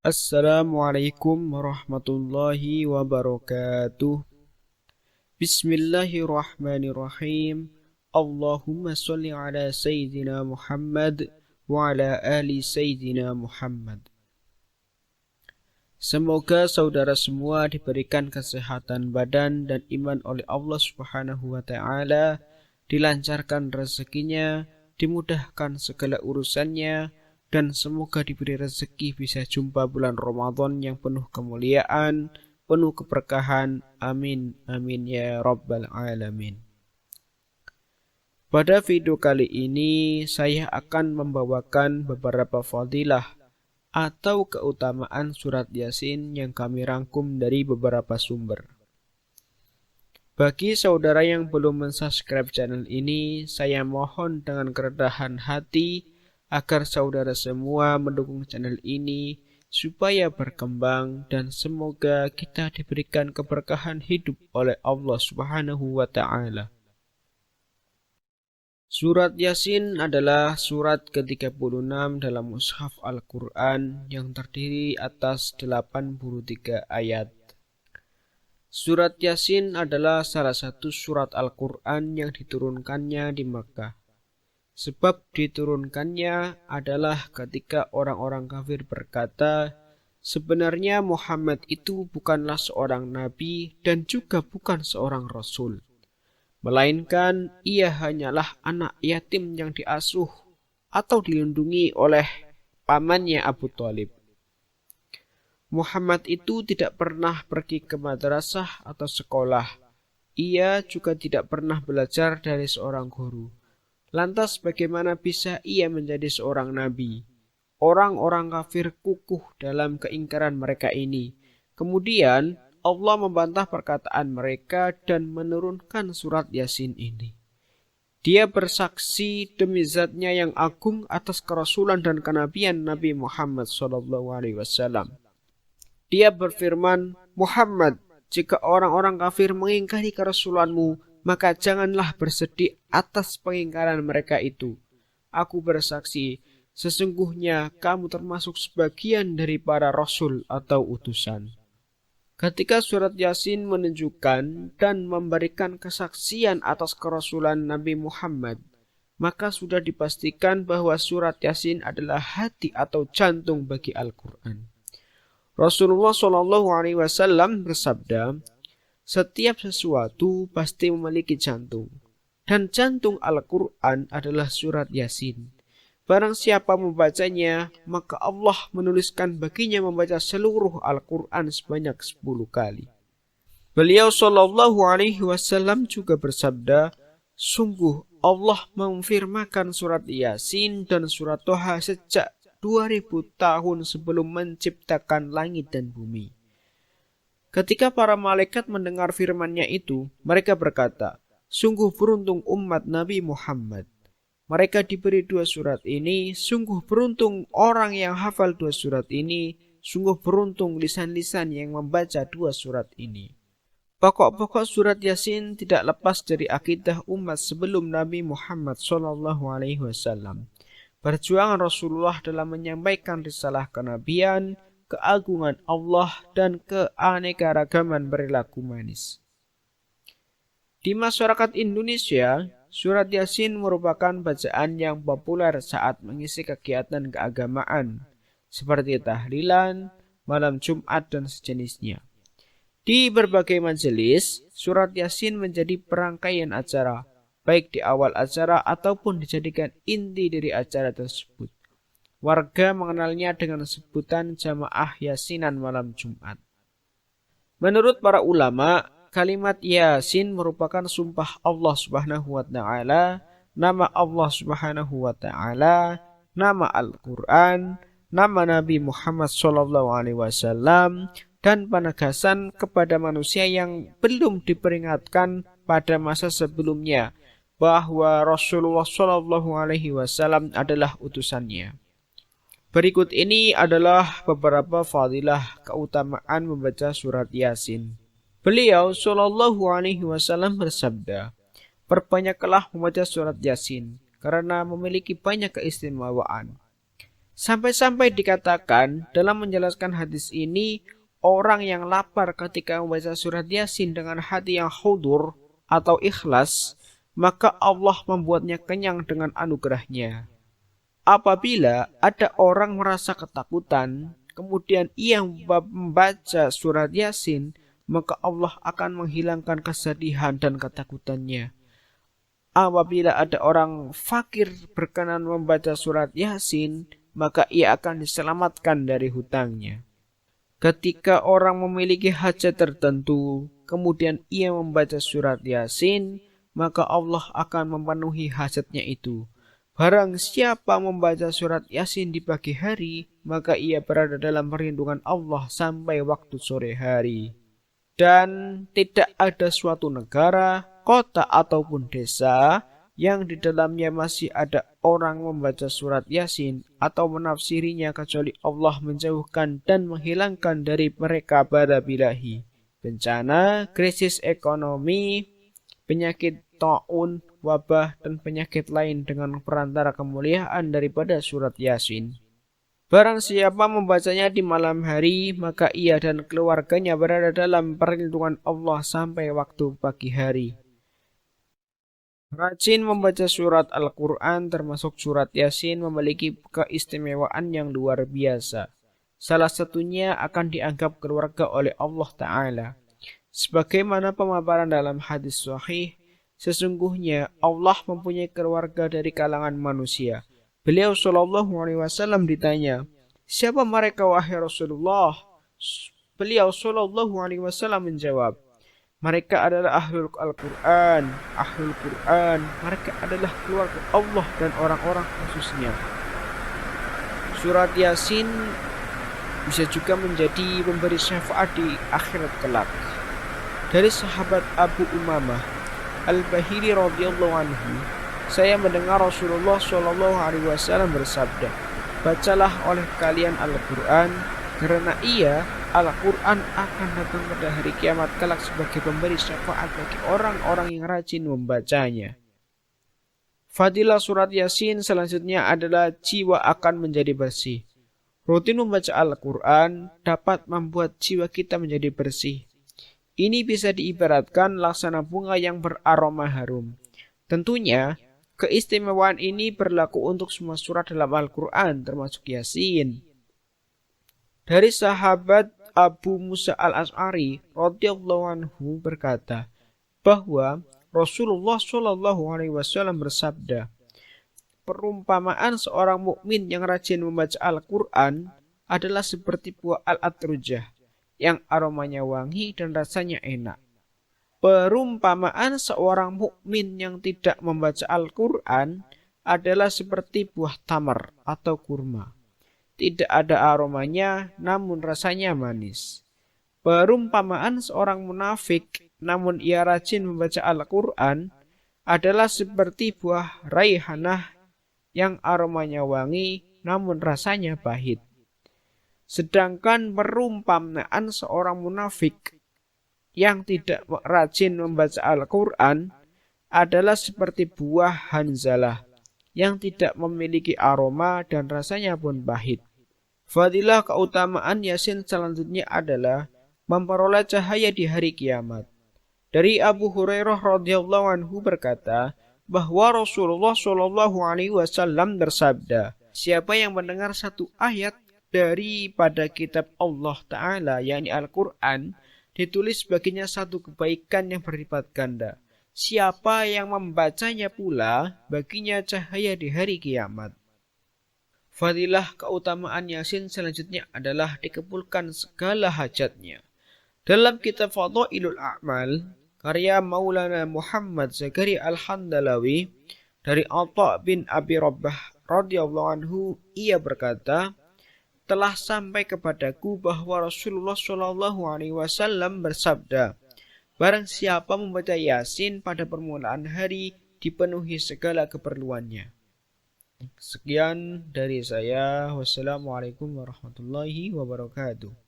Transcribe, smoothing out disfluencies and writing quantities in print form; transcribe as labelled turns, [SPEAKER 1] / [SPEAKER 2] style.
[SPEAKER 1] Assalamualaikum warahmatullahi wabarakatuh. Bismillahirrahmanirrahim. Allahumma sholli ala Sayyidina Muhammad wa ala ali Sayyidina Muhammad. Semoga saudara semua diberikan kesehatan badan dan iman oleh Allah Subhanahu wa taala, dilancarkan rezekinya, dimudahkan segala urusannya, dan semoga diberi rezeki bisa jumpa bulan Ramadan yang penuh kemuliaan, penuh keberkahan. Amin, amin ya rabbal alamin. Pada video kali ini saya akan membawakan beberapa fadilah atau keutamaan surat Yasin yang kami rangkum dari beberapa sumber. Bagi saudara yang belum mensubscribe channel ini, saya mohon dengan kerendahan hati agar saudara semua mendukung channel ini supaya berkembang dan semoga kita diberikan keberkahan hidup oleh Allah Subhanahu wa taala. Surat Yasin adalah surat ke-36 dalam mushaf Al-Quran yang terdiri atas 83 ayat. Surat Yasin adalah salah satu surat Al-Quran yang diturunkannya di Makkah. Sebab diturunkannya adalah ketika orang-orang kafir berkata, sebenarnya Muhammad itu bukanlah seorang nabi dan juga bukan seorang rasul, melainkan ia hanyalah anak yatim yang diasuh atau dilindungi oleh pamannya Abu Thalib. Muhammad itu tidak pernah pergi ke madrasah atau sekolah. Ia juga tidak pernah belajar dari seorang guru. Lantas bagaimana bisa ia menjadi seorang nabi? Orang-orang kafir kukuh dalam keingkaran mereka ini. Kemudian Allah membantah perkataan mereka dan menurunkan surat Yasin ini. Dia bersaksi demi zatnya yang agung atas kerasulan dan kenabian Nabi Muhammad SAW. Dia berfirman, Muhammad, jika orang-orang kafir mengingkari kerasulanmu, maka janganlah bersedih atas pengingkaran mereka itu. Aku bersaksi, sesungguhnya kamu termasuk sebagian dari para rasul atau utusan. Ketika surat Yasin menunjukkan dan memberikan kesaksian atas kerasulan Nabi Muhammad, maka sudah dipastikan bahwa surat Yasin adalah hati atau jantung bagi Al-Quran. Rasulullah SAW bersabda, setiap sesuatu pasti memiliki jantung, dan jantung Al-Quran adalah surat Yasin. Barang siapa membacanya, maka Allah menuliskan baginya membaca seluruh Al-Quran sebanyak 10 kali. Beliau SAW juga bersabda, sungguh Allah memfirmankan surat Yasin dan surat Toha sejak 2000 tahun sebelum menciptakan langit dan bumi. Ketika para malaikat mendengar firman-Nya itu, mereka berkata, sungguh beruntung umat Nabi Muhammad. Mereka diberi 2 surat ini, sungguh beruntung orang yang hafal 2 surat ini, sungguh beruntung lisan-lisan yang membaca 2 surat ini. Pokok-pokok surat Yasin tidak lepas dari akidah umat sebelum Nabi Muhammad SAW. Perjuangan Rasulullah dalam menyampaikan risalah kenabian, keagungan Allah, dan keanekaragaman perilaku manis. Di masyarakat Indonesia, surat Yasin merupakan bacaan yang populer saat mengisi kegiatan keagamaan, seperti tahlilan, malam Jumat, dan sejenisnya. Di berbagai majelis, surat Yasin menjadi perangkaian acara, baik di awal acara ataupun dijadikan inti dari acara tersebut. Warga mengenalnya dengan sebutan jamaah Yasinan malam Jumat. Menurut para ulama, kalimat Yasin merupakan sumpah Allah Subhanahu wa taala, nama Allah Subhanahu wa taala, nama Al-Qur'an, nama Nabi Muhammad SAW, dan penegasan kepada manusia yang belum diperingatkan pada masa sebelumnya bahwa Rasulullah SAW adalah utusannya. Berikut ini adalah beberapa fadilah keutamaan membaca surat Yasin. Beliau SAW bersabda, perbanyaklah membaca surat Yasin karena memiliki banyak keistimewaan. Sampai-sampai dikatakan dalam menjelaskan hadis ini, orang yang lapar ketika membaca surat Yasin dengan hati yang khudur atau ikhlas, maka Allah membuatnya kenyang dengan anugerahnya. Apabila ada orang merasa ketakutan, kemudian ia membaca surat Yasin, maka Allah akan menghilangkan kesedihan dan ketakutannya. Apabila ada orang fakir berkenan membaca surat Yasin, maka ia akan diselamatkan dari hutangnya. Ketika orang memiliki hajat tertentu, kemudian ia membaca surat Yasin, maka Allah akan memenuhi hajatnya itu. Barang siapa membaca surat Yasin di pagi hari, maka ia berada dalam perlindungan Allah sampai waktu sore hari. Dan tidak ada suatu negara, kota ataupun desa yang di dalamnya masih ada orang membaca surat Yasin atau menafsirinya kecuali Allah menjauhkan dan menghilangkan dari mereka bala bilahi, bencana, krisis ekonomi, penyakit taun, wabah, dan penyakit lain dengan perantara kemuliaan daripada surat Yasin. Barang siapa membacanya di malam hari, maka ia dan keluarganya berada dalam perlindungan Allah sampai waktu pagi hari. Rajin membaca surat Al-Quran termasuk surat Yasin memiliki keistimewaan yang luar biasa. Salah satunya akan dianggap keluarga oleh Allah Ta'ala. Sebagaimana pemaparan dalam hadis sahih, sesungguhnya Allah mempunyai keluarga dari kalangan manusia. Beliau Shallallahu Alaihi Wasallam ditanya, siapa mereka wahai Rasulullah? Beliau Shallallahu Alaihi Wasallam menjawab, mereka adalah ahlul Al-Quran, ahlul Quran. Mereka adalah keluarga Allah dan orang-orang khususnya. Surat Yasin bisa juga menjadi pemberi syafaat di akhirat kelak. Dari sahabat Abu Umamah Al-Bahili radhiyallahu anhu, saya mendengar Rasulullah Shallallahu Alaihi Wasallam bersabda, bacalah oleh kalian Al-Quran, karena Al-Quran akan datang pada hari kiamat kelak sebagai pemberi syafaat bagi orang-orang yang rajin membacanya. Fadilah surat Yasin selanjutnya adalah jiwa akan menjadi bersih. Rutin membaca Al-Quran dapat membuat jiwa kita menjadi bersih. Ini bisa diibaratkan laksana bunga yang beraroma harum. Tentunya, keistimewaan ini berlaku untuk semua surat dalam Al-Quran, termasuk Yasin. Dari sahabat Abu Musa al-Ash'ari radhiyallahu anhu berkata bahwa Rasulullah Shallallahu Alaihi Wasallam bersabda, perumpamaan seorang mukmin yang rajin membaca Al-Quran adalah seperti buah al-atrujah yang aromanya wangi dan rasanya enak. Perumpamaan seorang mukmin yang tidak membaca Al-Quran adalah seperti buah tamar atau kurma. Tidak ada aromanya, namun rasanya manis. Perumpamaan seorang munafik, namun ia rajin membaca Al-Quran, adalah seperti buah raihanah yang aromanya wangi, namun rasanya pahit. Sedangkan perumpamaan seorang munafik yang tidak rajin membaca Al-Quran adalah seperti buah hanzalah yang tidak memiliki aroma dan rasanya pun pahit. Fadilah keutamaan Yasin selanjutnya adalah memperoleh cahaya di hari kiamat. Dari Abu Hurairah radhiyallahu anhu berkata bahwa Rasulullah Shallallahu Alaihi Wasallam bersabda, siapa yang mendengar satu ayat daripada kitab Allah Ta'ala, yakni Al-Quran, ditulis baginya satu kebaikan yang berlipat ganda. Siapa yang membacanya pula, baginya cahaya di hari kiamat. Fadilah keutamaan Yasin selanjutnya adalah dikabulkan segala hajatnya. Dalam kitab Fadhailul A'mal, karya Maulana Muhammad Zakaria Al-Handalawi, dari Atha bin Abi Rabbah radhiyallahu anhu, ia berkata, telah sampai kepadaku bahwa Rasulullah Shallallahu Alaihi Wasallam bersabda, barang siapa membaca Yasin pada permulaan hari, dipenuhi segala keperluannya. Sekian dari saya. Wassalamualaikum warahmatullahi wabarakatuh.